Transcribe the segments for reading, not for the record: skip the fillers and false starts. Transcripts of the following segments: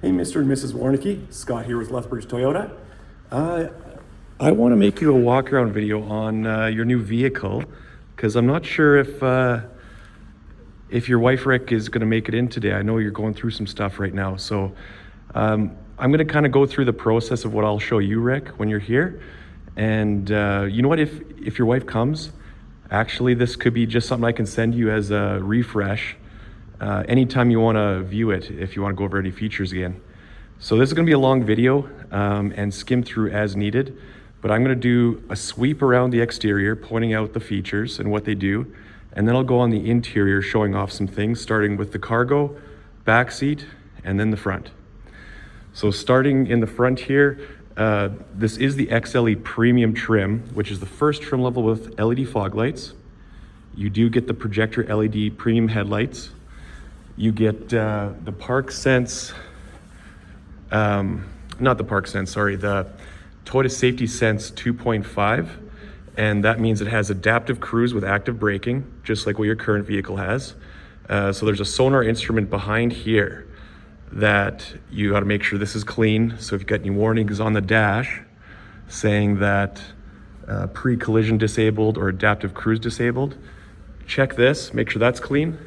Hey, Mr. and Mrs. Warnicki, Scott here with Lethbridge Toyota. I want to make you a walk-around video on your new vehicle because I'm not sure if your wife Rick is going to make it in today. I know you're going through some stuff right now, so I'm going to kind of go through the process of what I'll show you, Rick, when you're here. And you know what? If your wife comes, actually, this could be just something I can send you as a refresh. Anytime you want to view it, if you want to go over any features again. So this is going to be a long video and skim through as needed, but I'm going to do a sweep around the exterior, pointing out the features and what they do, and then I'll go on the interior showing off some things, starting with the cargo, back seat, and then the front. So starting in the front here, this is the XLE Premium trim, which is the first trim level with LED fog lights. You do get the projector LED premium headlights. You get the Park Sense, not the Park Sense, sorry, the Toyota Safety Sense 2.5, and that means it has adaptive cruise with active braking, just like what your current vehicle has. So there's a sonar instrument behind here that you got to make sure this is clean. So if you've got any warnings on the dash saying that pre-collision disabled or adaptive cruise disabled, check this, make sure that's clean.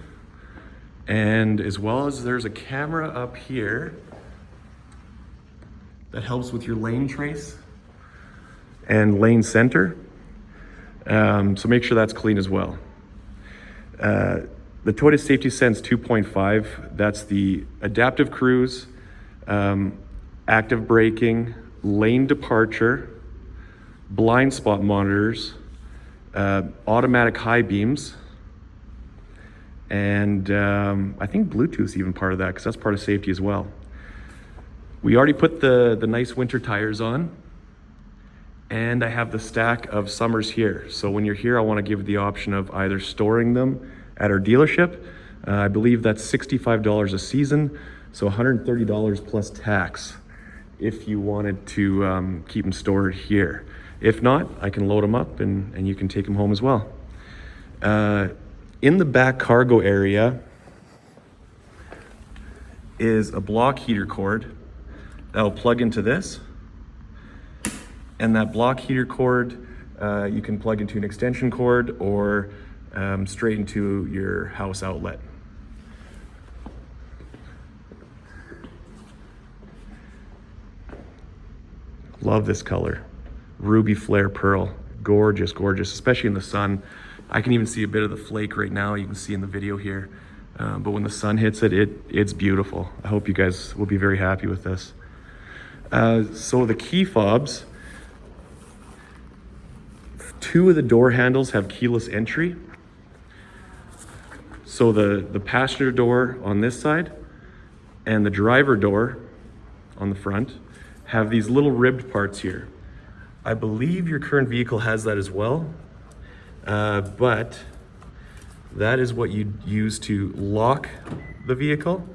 And as well as there's a camera up here that helps with your lane trace and lane center. So make sure that's clean as well. The Toyota Safety Sense 2.5, that's the adaptive cruise, active braking, lane departure, blind spot monitors, automatic high beams, and I think Bluetooth's even part of that because that's part of safety as well. We already put the nice winter tires on, and I have the stack of summers here. So when you're here, I want to give the option of either storing them at our dealership. I believe that's $65 a season, so $130 plus tax if you wanted to keep them stored here. If not, I can load them up and you can take them home as well. In the back cargo area is a block heater cord that will plug into this. And that block heater cord, you can plug into an extension cord or straight into your house outlet. Love this color. Ruby flare pearl. Gorgeous, gorgeous, especially in the sun. I can even see a bit of the flake right now. You can see in the video here. But when the sun hits it, it's beautiful. I hope you guys will be very happy with this. So the key fobs, 2 of the door handles have keyless entry. So the passenger door on this side and the driver door on the front have these little ribbed parts here. I believe your current vehicle has that as well. But that is what you use to lock the vehicle.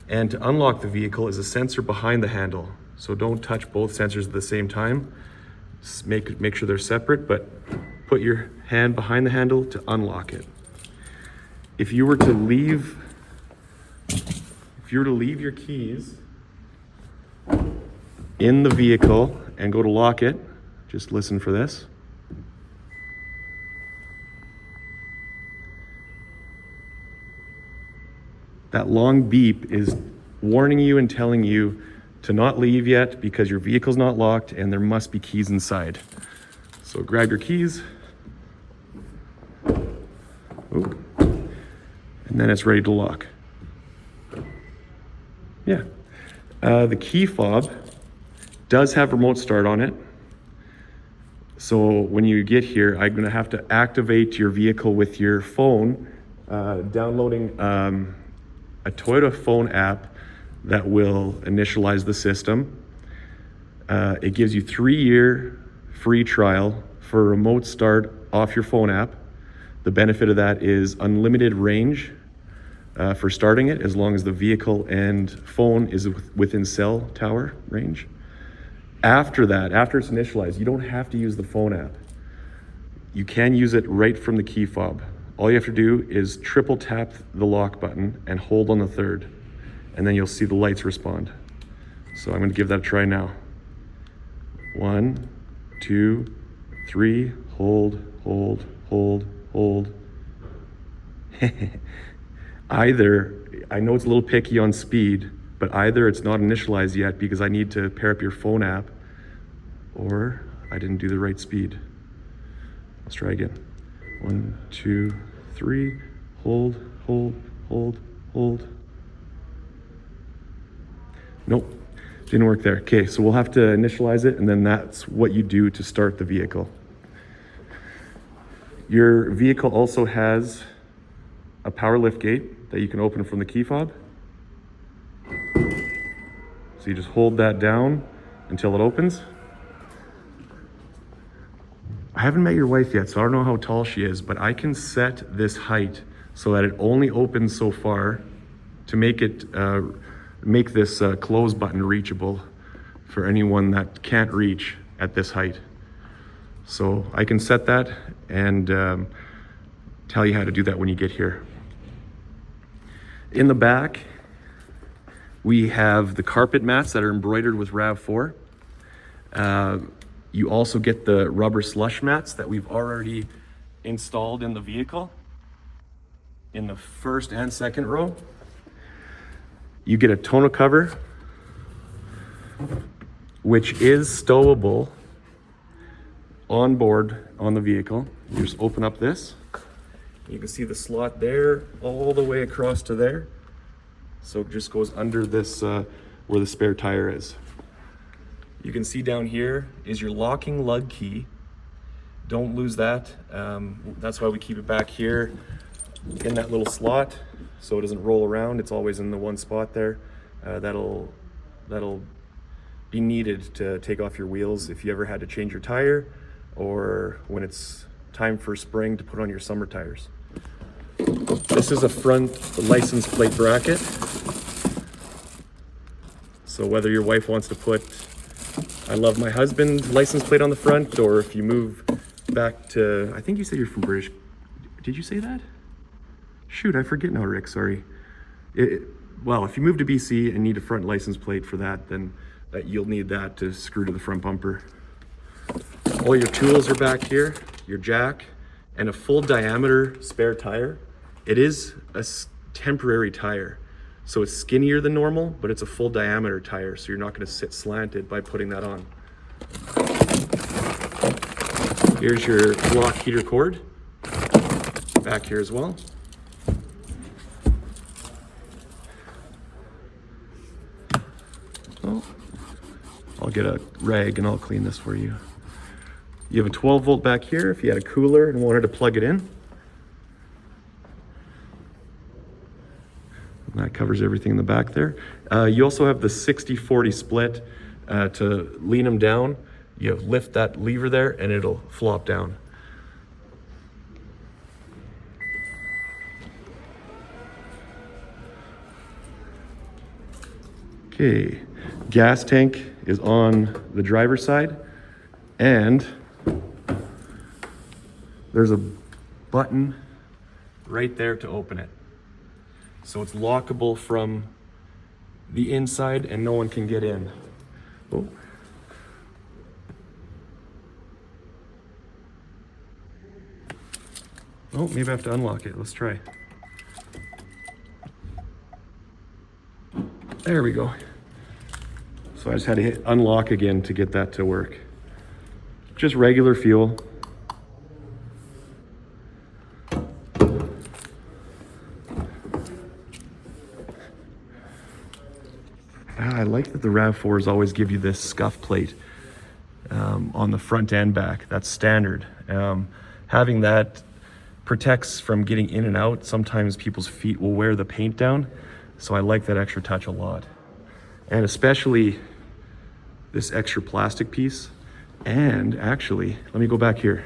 And to unlock the vehicle is a sensor behind the handle. So don't touch both sensors at the same time. Make sure they're separate, but put your hand behind the handle to unlock it. If you were to leave your keys in the vehicle and go to lock it, just listen for this. That long beep is warning you and telling you to not leave yet because your vehicle's not locked and there must be keys inside. So grab your keys. Ooh. And then it's ready to lock. Yeah. The key fob does have remote start on it. So when you get here, I'm gonna have to activate your vehicle with your phone, downloading a Toyota phone app that will initialize the system. It gives you 3-year free trial for a remote start off your phone app. The benefit of that is unlimited range for starting it, as long as the vehicle and phone is within cell tower range. After that, after it's initialized, you don't have to use the phone app. You can use it right from the key fob. All you have to do is triple tap the lock button and hold on the third. and then you'll see the lights respond. So I'm gonna give that a try now. 1, 2, 3, hold, hold, hold, hold. Either, I know it's a little picky on speed, but either it's not initialized yet because I need to pair up your phone app, or I didn't do the right speed. Let's try again. 1, 2, 3, hold, hold, hold, hold. Nope, didn't work there. Okay, so we'll have to initialize it, and then that's what you do to start the vehicle. Your vehicle also has a power lift gate that you can open from the key fob. So you just hold that down until it opens. I haven't met your wife yet, so I don't know how tall she is, but I can set this height so that it only opens so far to make it make this close button reachable for anyone that can't reach at this height. So I can set that and tell you how to do that when you get here. In the back, we have the carpet mats that are embroidered with RAV4. You also get the rubber slush mats that we've already installed in the vehicle in the first and second row. You get a tonneau cover, which is stowable on board on the vehicle. You just open up this. You can see the slot there all the way across to there. So it just goes under this where the spare tire is. You can see down here is your locking lug key. Don't lose that. That's why we keep it back here in that little slot so it doesn't roll around. It's always in the one spot there. That'll be needed to take off your wheels if you ever had to change your tire, or when it's time for spring to put on your summer tires. This is a front license plate bracket. So whether your wife wants to put "I love my husband" license plate on the front, or if you move back to, I think you said you're from British. Did you say that? Shoot, I forget now, Rick, sorry. Well, if you move to BC and need a front license plate for that, then you'll need that to screw to the front bumper. All your tools are back here, your jack, and a full diameter spare tire. It is a temporary tire, so it's skinnier than normal, but it's a full diameter tire, so you're not going to sit slanted by putting that on. Here's your block heater cord, back here as well. Oh, I'll get a rag and I'll clean this for you. You have a 12 volt back here if you had a cooler and wanted to plug it in. And that covers everything in the back there. You also have the 60-40 split to lean them down. You lift that lever there and it'll flop down. Okay, gas tank is on the driver's side, and there's a button right there to open it. So it's lockable from the inside and no one can get in. Oh. Oh, maybe I have to unlock it. Let's try. There we go. So I just had to hit unlock again to get that to work. Just regular fuel. I like that the RAV4s always give you this scuff plate on the front and back. That's standard. Having that protects from getting in and out. Sometimes people's feet will wear the paint down, so I like that extra touch a lot. And especially this extra plastic piece. And actually, let me go back here.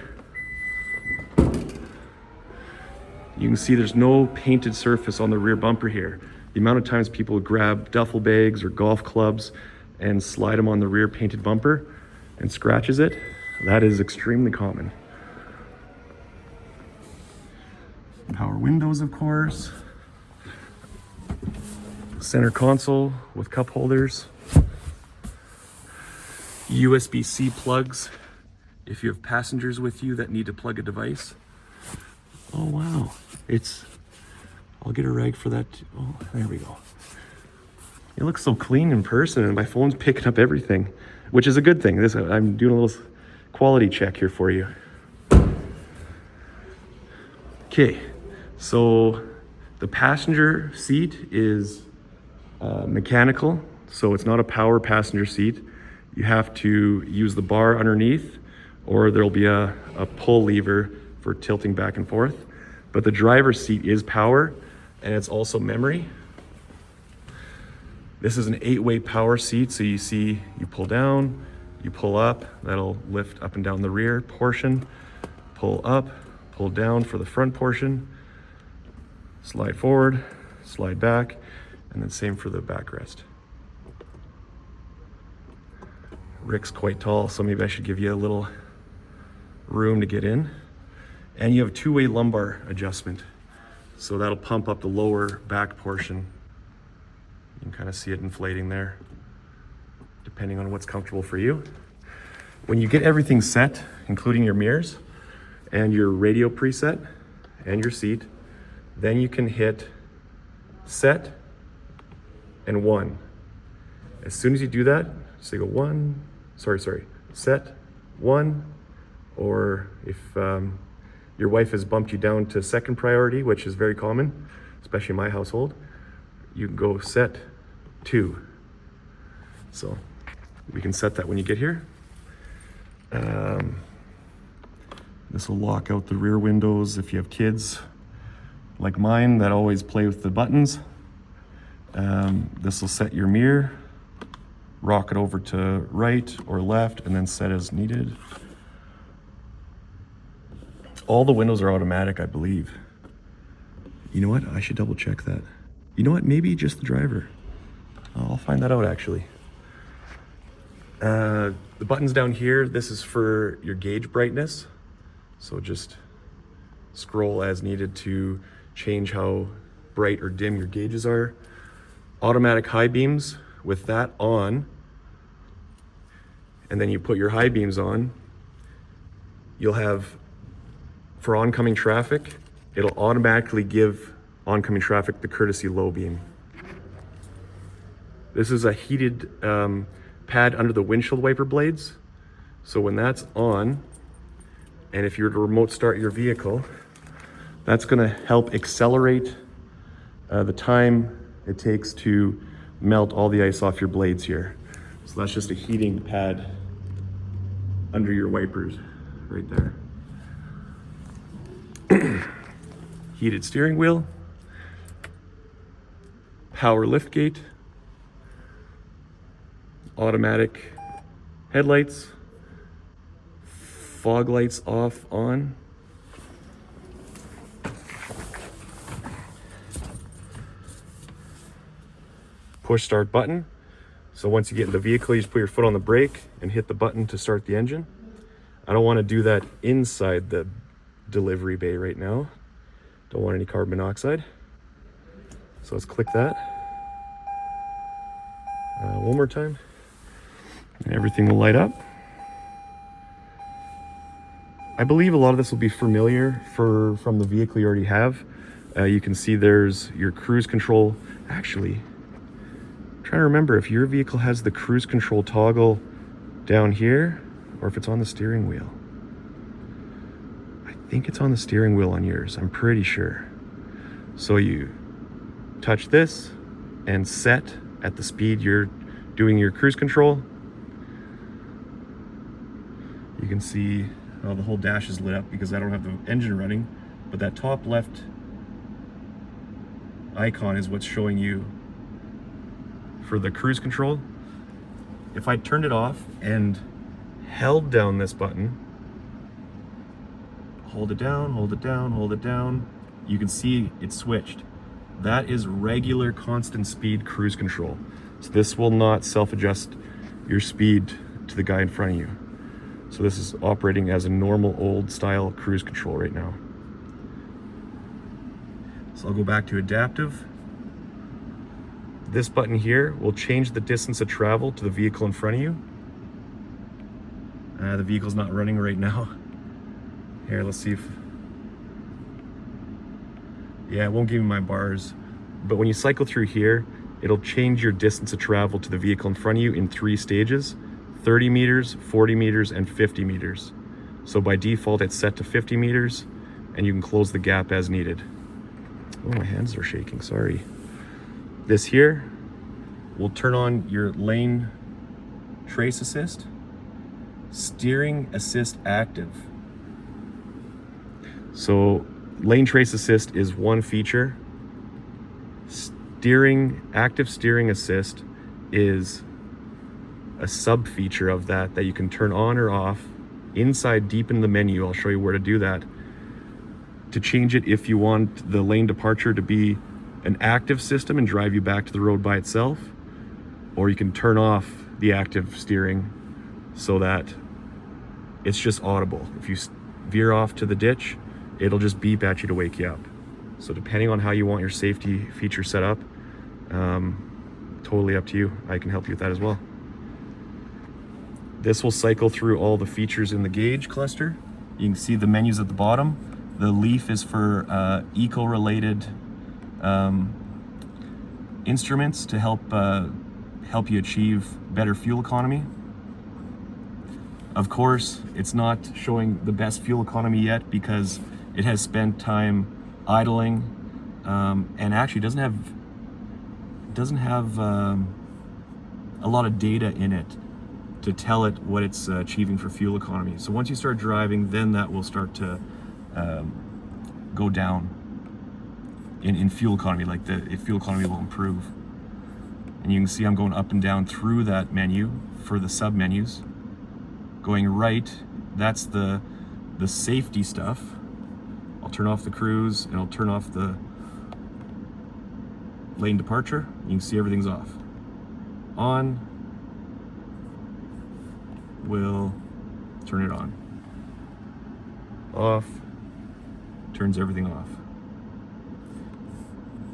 You can see there's no painted surface on the rear bumper here. The amount of times people grab duffel bags or golf clubs and slide them on the rear painted bumper and scratches it, that is extremely common. Power windows, of course. Center console with cup holders. USB-C plugs if you have passengers with you that need to plug a device. Oh wow, I'll get a rag for that. Oh, there we go. It looks so clean in person, and my phone's picking up everything, which is a good thing. I'm doing a little quality check here for you. Okay, so the passenger seat is mechanical, so it's not a power passenger seat. You have to use the bar underneath, or there'll be a pull lever for tilting back and forth. But the driver's seat is power, and it's also memory. This is an 8-way power seat, so you see you pull down, you pull up, that'll lift up and down the rear portion, pull up, pull down for the front portion, slide forward, slide back, and then same for the backrest. Rick's quite tall, so maybe I should give you a little room to get in. And you have 2-way lumbar adjustment, so that'll pump up the lower back portion. You can kind of see it inflating there, depending on what's comfortable for you. When you get everything set, including your mirrors and your radio preset and your seat, then you can hit set and 1. As soon as you do that, so you go set 1, or if your wife has bumped you down to second priority, which is very common, especially in my household, you can go set 2. So we can set that when you get here. This will lock out the rear windows if you have kids like mine that always play with the buttons. This will set your mirror, rock it over to right or left, and then set as needed. All the windows are automatic, I believe. You know what? I should double check that. You know what? Maybe just the driver. I'll find that out actually. The buttons down here, this is for your gauge brightness. So just scroll as needed to change how bright or dim your gauges are. Automatic high beams with that on, and then you put your high beams on, you'll have, for oncoming traffic, it'll automatically give oncoming traffic the courtesy low beam. This is a heated pad under the windshield wiper blades. So when that's on, and if you were to remote start your vehicle, that's gonna help accelerate the time it takes to melt all the ice off your blades here. So that's just a heating pad under your wipers right there. Heated steering wheel, power lift gate, automatic headlights, fog lights off, on. Push start button. So once you get in the vehicle, you just put your foot on the brake and hit the button to start the engine. I don't want to do that inside the delivery bay right now. Don't want any carbon monoxide. So let's click that. One more time. And everything will light up. I believe a lot of this will be familiar from the vehicle you already have. You can see there's your cruise control. Actually, I'm trying to remember if your vehicle has the cruise control toggle down here or if it's on the steering wheel. I think it's on the steering wheel on yours, I'm pretty sure. So you touch this and set at the speed you're doing your cruise control. You can see the whole dash is lit up because I don't have the engine running, but that top left icon is what's showing you for the cruise control. If I turned it off and held down this button, hold it down, hold it down, hold it down, you can see it switched. That is regular constant speed cruise control. So this will not self-adjust your speed to the guy in front of you. So this is operating as a normal old style cruise control right now. So I'll go back to adaptive. This button here will change the distance of travel to the vehicle in front of you. The vehicle's not running right now. Here, let's see if... Yeah, it won't give me my bars. But when you cycle through here, it'll change your distance of travel to the vehicle in front of you in 3 stages: 30 meters, 40 meters, and 50 meters. So by default, it's set to 50 meters, and you can close the gap as needed. Oh, my hands are shaking, sorry. This here will turn on your lane trace assist, steering assist active. So lane trace assist is one feature. Active steering assist is a sub feature of that you can turn on or off inside deep in the menu. I'll show you where to do that. To change it if you want the lane departure to be an active system and drive you back to the road by itself, or you can turn off the active steering so that it's just audible. If you veer off to the ditch, it'll just beep at you to wake you up. So depending on how you want your safety feature set up, totally up to you. I can help you with that as well. This will cycle through all the features in the gauge cluster. You can see the menus at the bottom. The leaf is for eco-related instruments to help you achieve better fuel economy. Of course, it's not showing the best fuel economy yet because it has spent time idling, and actually doesn't have a lot of data in it to tell it what it's achieving for fuel economy. So once you start driving, then that will start to go down in fuel economy, like the fuel economy will improve. And you can see I'm going up and down through that menu for the sub menus. Going right, that's the safety stuff. I'll turn off the cruise and I'll turn off the lane departure. You can see everything's off. On, will turn it on. Off, turns everything off.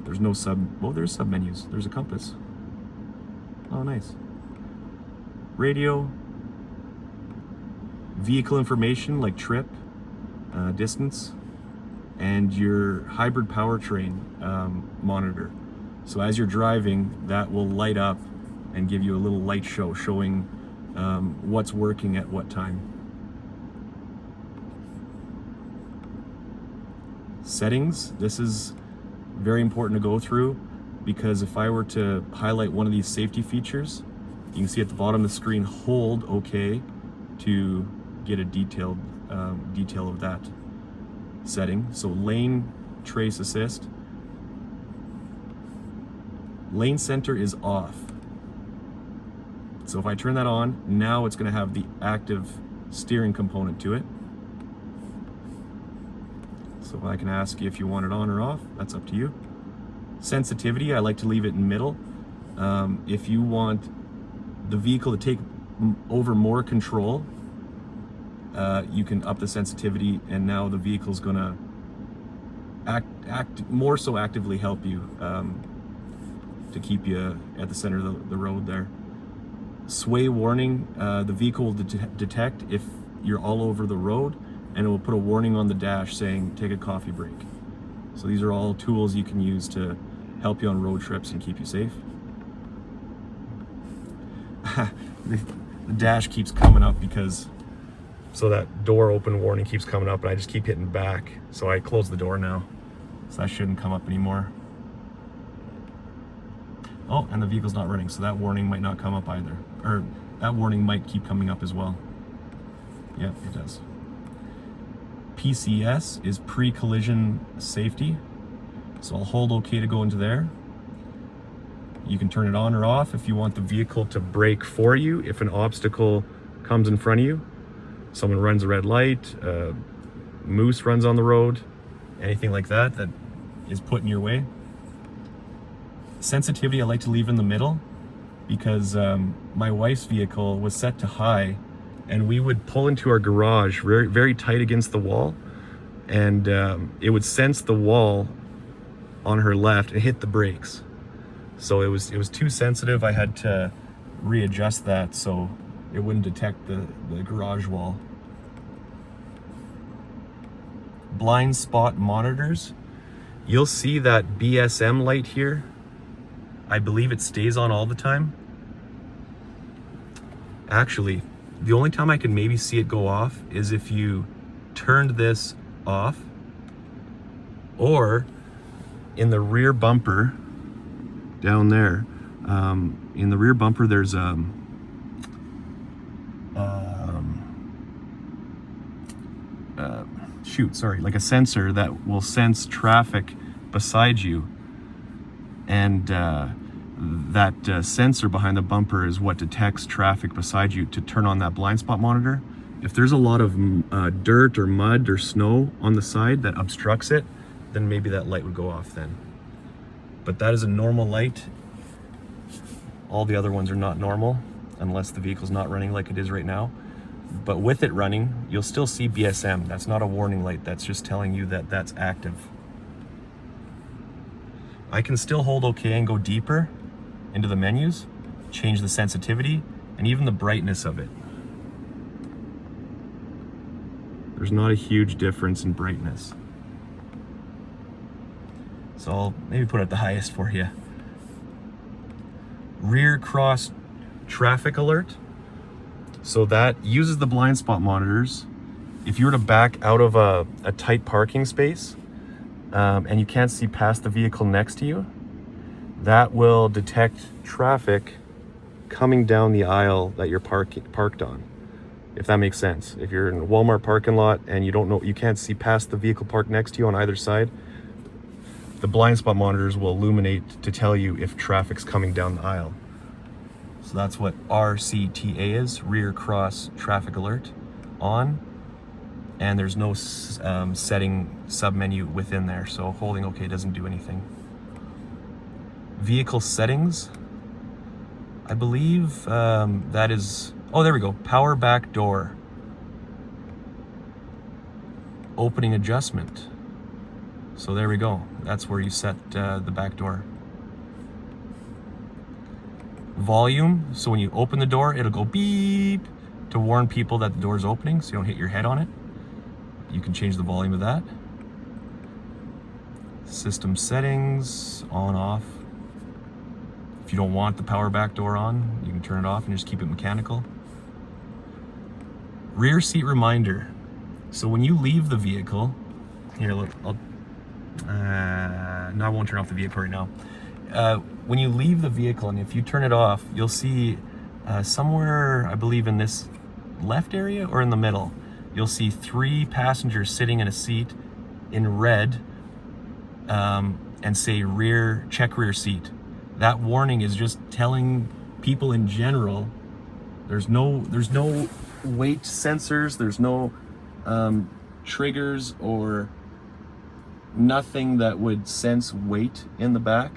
There's no there's sub menus. There's a compass. Oh, nice. Radio, vehicle information like trip, distance, and your hybrid powertrain monitor. So as you're driving, that will light up and give you a little light show showing what's working at what time. Settings, this is very important to go through because if I were to highlight one of these safety features, you can see at the bottom of the screen, hold OK to get a detail of that setting. So lane trace assist, lane center is off. So if I turn that on, now it's going to have the active steering component to it. So I can ask you if you want it on or off. That's up to you. Sensitivity, I like to leave it in middle. If you want the vehicle to take over more control, you can up the sensitivity, and now the vehicle's gonna act more so actively help you to keep you at the center of the road there. Sway warning, the vehicle will detect if you're all over the road, and it will put a warning on the dash saying take a coffee break. So these are all tools you can use to help you on road trips and keep you safe. The dash keeps coming up because so that door open warning keeps coming up, and I just keep hitting back. So I close the door now, so that shouldn't come up anymore. Oh, and the vehicle's not running, so that warning might not come up either. Or that warning might keep coming up as well. Yep, it does. PCS is pre-collision safety. So I'll hold OK to go into there. You can turn it on or off if you want the vehicle to brake for you if an obstacle comes in front of you. Someone runs a red light, moose runs on the road, anything like that that is put in your way. Sensitivity I like to leave in the middle because my wife's vehicle was set to high, and we would pull into our garage very, very tight against the wall, and it would sense the wall on her left and hit the brakes. So it was too sensitive. I had to readjust that so it wouldn't detect the garage wall. Blind spot monitors. You'll see that BSM light here. I believe it stays on all the time. Actually, the only time I can maybe see it go off is if you turned this off, or in the rear bumper down there. In the rear bumper, there's like a sensor that will sense traffic beside you, and that sensor behind the bumper is what detects traffic beside you to turn on that blind spot monitor. If there's a lot of dirt or mud or snow on the side that obstructs it, then maybe that light would go off then. But that is a normal light. All the other ones are not normal unless the vehicle's not running like it is right now. But with it running, you'll still see BSM. That's not a warning light. That's just telling you that that's active. I can still hold OK and go deeper into the menus, change the sensitivity, and even the brightness of it. There's not a huge difference in brightness. So I'll maybe put it at the highest for you. Rear cross traffic alert. So that uses the blind spot monitors. If you were to back out of a tight parking space and you can't see past the vehicle next to you, that will detect traffic coming down the aisle that you're parked on, if that makes sense. If you're in a Walmart parking lot and you can't see past the vehicle parked next to you on either side, the blind spot monitors will illuminate to tell you if traffic's coming down the aisle. So that's what RCTA is, rear cross traffic alert, on. And there's no setting submenu within there, so holding OK doesn't do anything. Vehicle settings, I believe that is, oh, there we go, power back door. Opening adjustment. So there we go, that's where you set the back door. Volume, so when you open the door, it'll go beep to warn people that the door is opening so you don't hit your head on it. You can change the volume of that. System settings, on, off. If you don't want the power back door on, you can turn it off and just keep it mechanical. Rear seat reminder. So when you leave the vehicle, here, look, no, I won't turn off the vehicle right now. When you leave the vehicle and if you turn it off, you'll see somewhere, I believe in this left area or in the middle, you'll see 3 passengers sitting in a seat in red and say check rear seat. That warning is just telling people in general there's no weight sensors, there's no triggers or nothing that would sense weight in the back.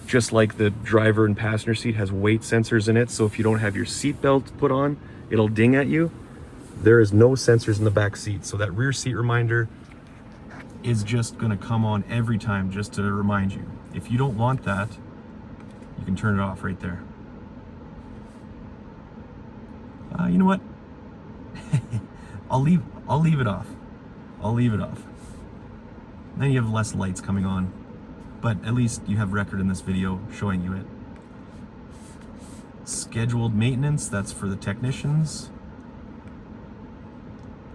Just like the driver and passenger seat has weight sensors in it, so if you don't have your seatbelt put on, it'll ding at you. There is no sensors in the back seat, so that rear seat reminder is just gonna come on every time just to remind you. If you don't want that, you can turn it off right there. You know what? I'll leave it off. I'll leave it off. Then you have less lights coming on. But at least you have record in this video showing you it. Scheduled maintenance, that's for the technicians.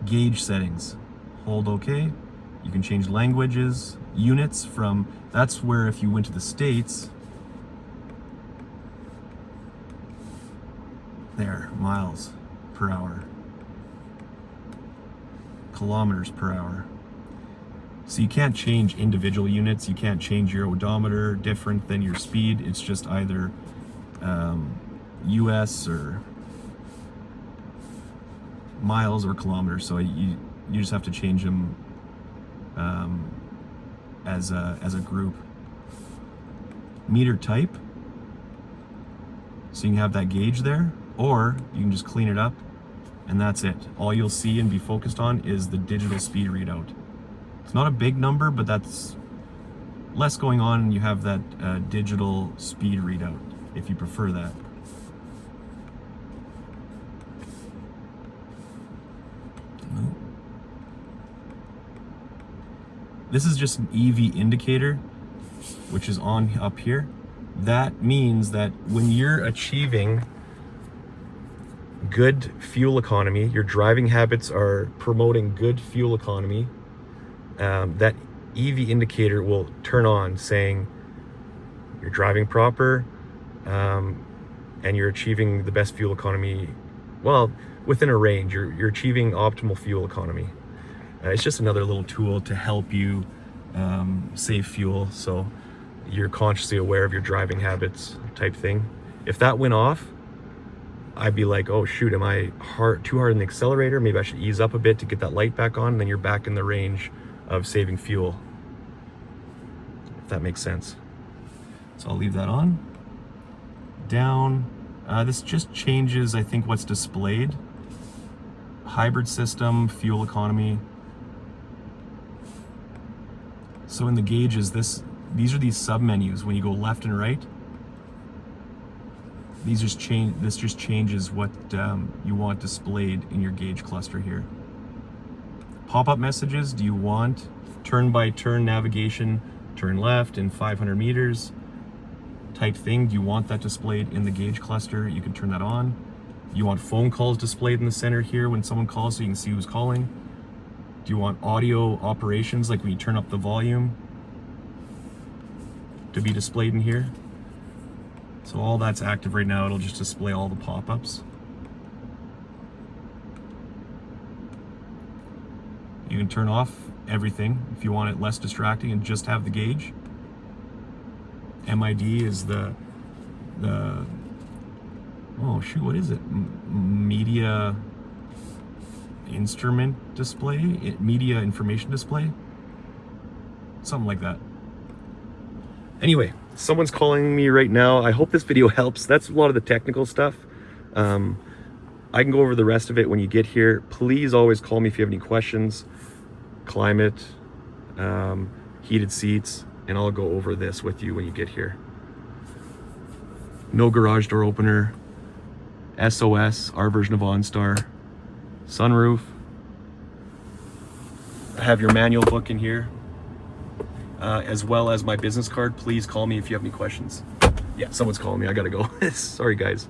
Gauge settings, hold OK. You can change languages, units from, that's where if you went to the States, there, miles per hour, kilometers per hour. So you can't change individual units, you can't change your odometer different than your speed. It's just either US or miles or kilometers. So you just have to change them as a group. Meter type, so you can have that gauge there, or you can just clean it up and that's it. All you'll see and be focused on is the digital speed readout. It's not a big number, but that's less going on, and you have that digital speed readout if you prefer that. This is just an EV indicator, which is on up here. That means that when you're achieving good fuel economy, your driving habits are promoting good fuel economy, that EV indicator will turn on saying you're driving proper, and you're achieving the best fuel economy, well, within a range. You're achieving optimal fuel economy. It's just another little tool to help you save fuel, so you're consciously aware of your driving habits type thing. If that went off, I'd be like, oh shoot, am I too hard on the accelerator? Maybe I should ease up a bit to get that light back on, and then you're back in the range of saving fuel, if that makes sense. So I'll leave that on. Down, this just changes, I think, what's displayed. Hybrid system, fuel economy. So in the gauges, these are these sub-menus. When you go left and right, this just changes what you want displayed in your gauge cluster here. Pop-up messages, do you want turn-by-turn navigation, turn left in 500 meters type thing? Do you want that displayed in the gauge cluster? You can turn that on. You want phone calls displayed in the center here when someone calls so you can see who's calling? Do you want audio operations, like when you turn up the volume, to be displayed in here? So all that's active right now. It'll just display all the pop-ups. You can turn off everything if you want it less distracting and just have the gauge. MID is the oh shoot, what is it? Media instrument display? Media information display? Something like that. Anyway, someone's calling me right now. I hope this video helps. That's a lot of the technical stuff. I can go over the rest of it when you get here. Please always call me if you have any questions. Climate, heated seats, and I'll go over this with you when you get here. No garage door opener, SOS, our version of OnStar, sunroof. I have your manual book in here, as well as my business card. Please call me if you have any questions. Yeah, someone's calling me. I gotta go. Sorry, guys.